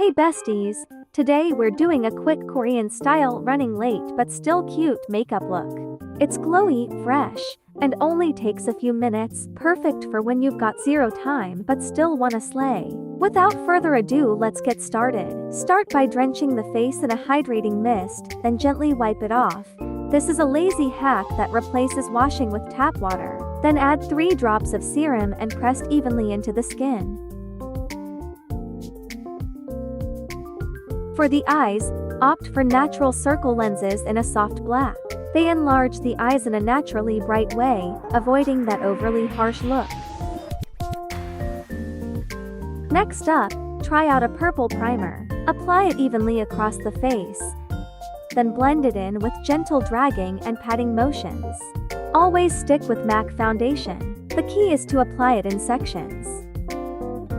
Hey besties, today we're doing a quick Korean style running late but still cute makeup look. It's glowy, fresh, and only takes a few minutes, perfect for when you've got zero time but still wanna slay. Without further ado, let's get started. Start by drenching the face in a hydrating mist, then gently wipe it off. This is a lazy hack that replaces washing with tap water. Then add 3 drops of serum and press evenly into the skin. For the eyes, opt for natural circle lenses in a soft black. They enlarge the eyes in a naturally bright way, avoiding that overly harsh look. Next up, try out a purple primer. Apply it evenly across the face. Then blend it in with gentle dragging and patting motions. Always stick with MAC foundation. The key is to apply it in sections.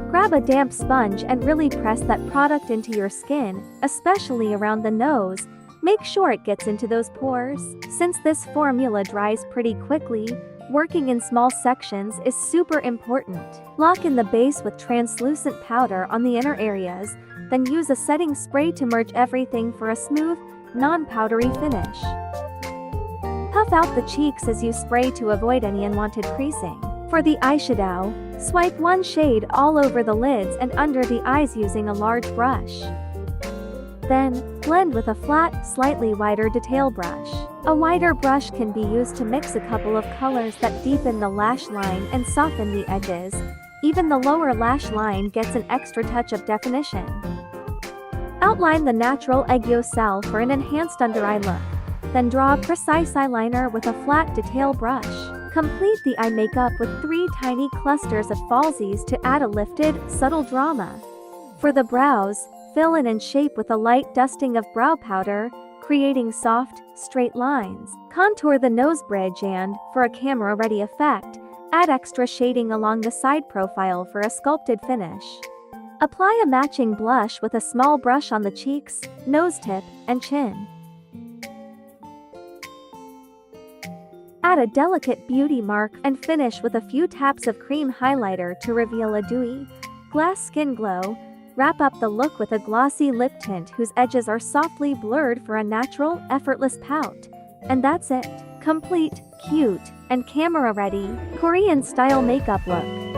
Grab a damp sponge and really press that product into your skin, especially around the nose. Make sure it gets into those pores. Since this formula dries pretty quickly, working in small sections is super important. Lock in the base with translucent powder on the inner areas, then use a setting spray to merge everything for a smooth, non-powdery finish. Puff out the cheeks as you spray to avoid any unwanted creasing. For the eyeshadow, swipe one shade all over the lids and under the eyes using a large brush. Then, blend with a flat, slightly wider detail brush. A wider brush can be used to mix a couple of colors that deepen the lash line and soften the edges. Even the lower lash line gets an extra touch of definition. Outline the natural aegyo for an enhanced under-eye look. Then draw a precise eyeliner with a flat detail brush. Complete the eye makeup with 3 tiny clusters of falsies to add a lifted, subtle drama. For the brows, fill in and shape with a light dusting of brow powder, creating soft, straight lines. Contour the nose bridge and, for a camera-ready effect, add extra shading along the side profile for a sculpted finish. Apply a matching blush with a small brush on the cheeks, nose tip, and chin. Add a delicate beauty mark and finish with a few taps of cream highlighter to reveal a dewy, glass skin glow. Wrap up the look with a glossy lip tint whose edges are softly blurred for a natural, effortless pout. And that's it. Complete, cute, and camera-ready, Korean-style makeup look.